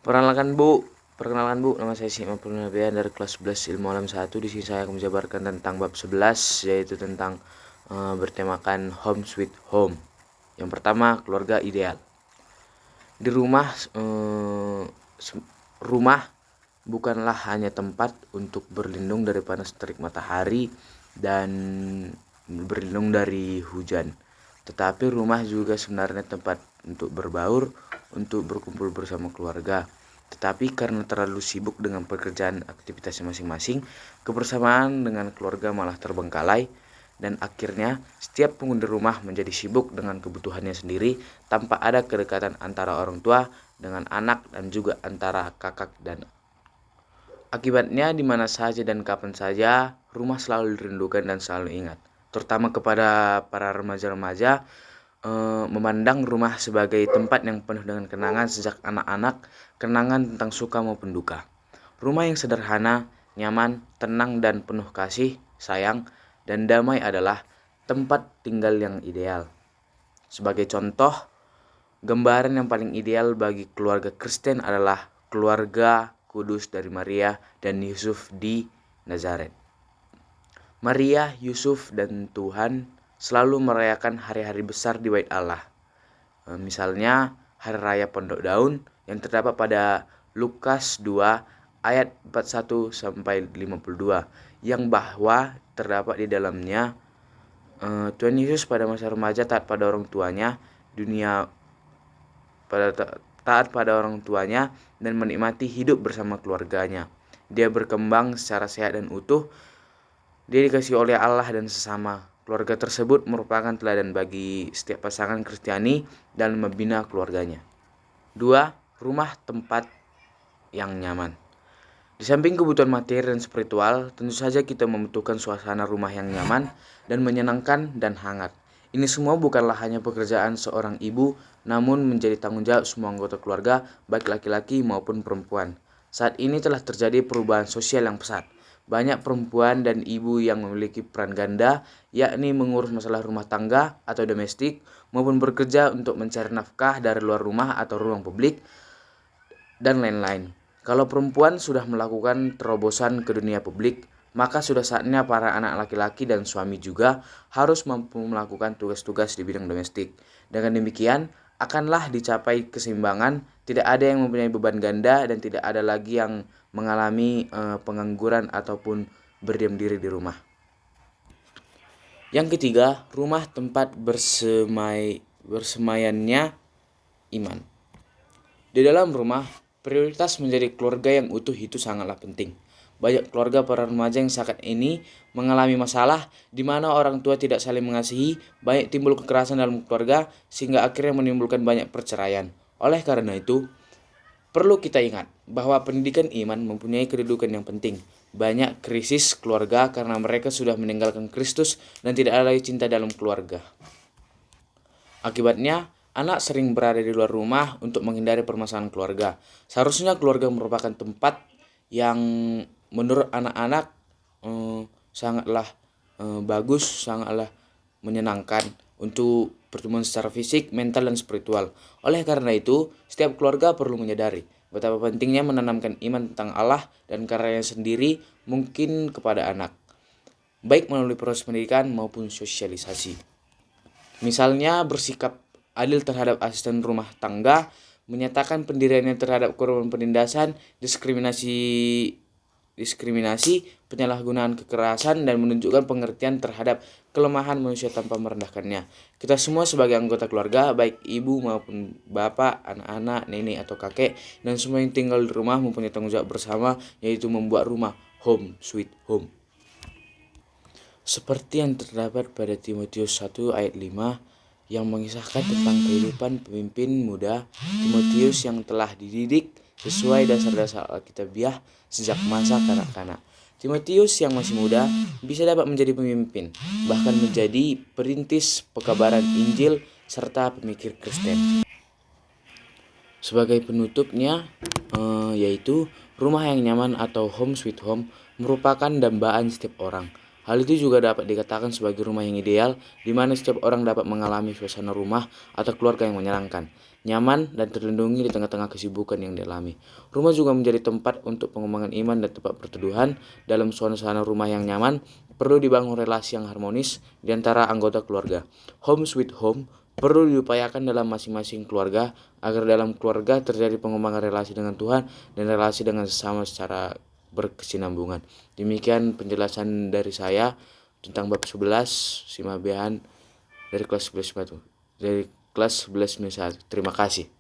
Perkenalkan Bu, nama saya Sigma Purnabian dari kelas 11 Ilmu Alam 1. Di sini saya akan menjabarkan tentang bab 11, yaitu tentang bertemakan Home Sweet Home. Yang pertama, keluarga ideal. Di rumah bukanlah hanya tempat untuk berlindung dari panas terik matahari dan berlindung dari hujan, tetapi rumah juga sebenarnya tempat untuk berbaur, untuk berkumpul bersama keluarga. Tetapi karena terlalu sibuk dengan pekerjaan aktivitasnya masing-masing, kebersamaan dengan keluarga malah terbengkalai, dan akhirnya setiap penghuni rumah menjadi sibuk dengan kebutuhannya sendiri tanpa ada kedekatan antara orang tua dengan anak dan juga antara kakak dan akibatnya di mana saja dan kapan saja rumah selalu dirindukan dan selalu ingat, terutama kepada para remaja-remaja. Memandang rumah sebagai tempat yang penuh dengan kenangan sejak anak-anak, kenangan tentang suka maupun duka. Rumah yang sederhana, nyaman, tenang, dan penuh kasih, sayang, dan damai adalah tempat tinggal yang ideal. Sebagai contoh, gambaran yang paling ideal bagi keluarga Kristen adalah keluarga kudus dari Maria dan Yusuf di Nazaret. Maria, Yusuf, dan Tuhan selalu merayakan hari-hari besar di Bait Allah. Misalnya Hari Raya Pondok Daun yang terdapat pada Lukas 2 ayat 41 sampai 52, yang bahwa terdapat di dalamnya Tuhan Yesus pada masa remaja taat pada orang tuanya, taat pada orang tuanya dan menikmati hidup bersama keluarganya. Dia berkembang secara sehat dan utuh. Dia dikasihi oleh Allah dan sesama. Keluarga tersebut merupakan teladan bagi setiap pasangan Kristiani dalam membina keluarganya. 2. Rumah tempat yang nyaman. Di samping kebutuhan materi dan spiritual, tentu saja kita membutuhkan suasana rumah yang nyaman dan menyenangkan dan hangat. Ini semua bukanlah hanya pekerjaan seorang ibu, namun menjadi tanggung jawab semua anggota keluarga, baik laki-laki maupun perempuan. Saat ini telah terjadi perubahan sosial yang pesat. Banyak perempuan dan ibu yang memiliki peran ganda, yakni mengurus masalah rumah tangga atau domestik, maupun bekerja untuk mencari nafkah dari luar rumah atau ruang publik, dan lain-lain. Kalau perempuan sudah melakukan terobosan ke dunia publik, maka sudah saatnya para anak laki-laki dan suami juga harus mampu melakukan tugas-tugas di bidang domestik. Dengan demikian, akanlah dicapai keseimbangan, tidak ada yang mempunyai beban ganda dan tidak ada lagi yang mengalami pengangguran ataupun berdiam diri di rumah. Yang ketiga, rumah tempat bersemayannya iman. Di dalam rumah, prioritas menjadi keluarga yang utuh itu sangatlah penting. Banyak keluarga para remaja yang saat ini mengalami masalah di mana orang tua tidak saling mengasihi, banyak timbul kekerasan dalam keluarga sehingga akhirnya menimbulkan banyak perceraian. Oleh karena itu, perlu kita ingat bahwa pendidikan iman mempunyai kedudukan yang penting. Banyak krisis keluarga karena mereka sudah meninggalkan Kristus dan tidak ada lagi cinta dalam keluarga. Akibatnya, anak sering berada di luar rumah untuk menghindari permasalahan keluarga. Seharusnya keluarga merupakan tempat yang menurut anak-anak sangatlah bagus, sangatlah menyenangkan untuk pertemuan secara fisik, mental, dan spiritual. Oleh karena itu, setiap keluarga perlu menyadari betapa pentingnya menanamkan iman tentang Allah dan karyanya sendiri mungkin kepada anak, baik melalui proses pendidikan maupun sosialisasi. Misalnya bersikap adil terhadap asisten rumah tangga, menyatakan pendiriannya terhadap korban penindasan, diskriminasi, penyalahgunaan kekerasan, dan menunjukkan pengertian terhadap kelemahan manusia tanpa merendahkannya. Kita semua sebagai anggota keluarga, baik ibu maupun bapak, anak-anak, nenek atau kakek, dan semua yang tinggal di rumah mempunyai tanggung jawab bersama, yaitu membuat rumah home sweet home. Seperti yang terdapat pada Timotius 1 ayat 5 yang mengisahkan tentang kehidupan pemimpin muda Timotius yang telah dididik sesuai dasar-dasar Alkitabiah sejak masa kanak-kanak. Timotius yang masih muda bisa dapat menjadi pemimpin, bahkan menjadi perintis pekabaran Injil serta pemikir Kristen. Sebagai penutupnya, yaitu rumah yang nyaman atau home sweet home merupakan dambaan setiap orang. Hal itu juga dapat dikatakan sebagai rumah yang ideal, di mana setiap orang dapat mengalami suasana rumah atau keluarga yang menyenangkan. nyaman, dan terlindungi di tengah-tengah kesibukan yang dialami. Rumah juga menjadi tempat untuk pengembangan iman dan tempat perteduhan. Dalam suasana rumah yang nyaman, perlu dibangun relasi yang harmonis di antara anggota keluarga. Home sweet home perlu diupayakan dalam masing-masing keluarga agar dalam keluarga terjadi pengembangan relasi dengan Tuhan dan relasi dengan sesama secara berkesinambungan. Demikian penjelasan dari saya tentang bab 11 Simabehan dari kelas 11 dari kelas 11 1. Terima kasih.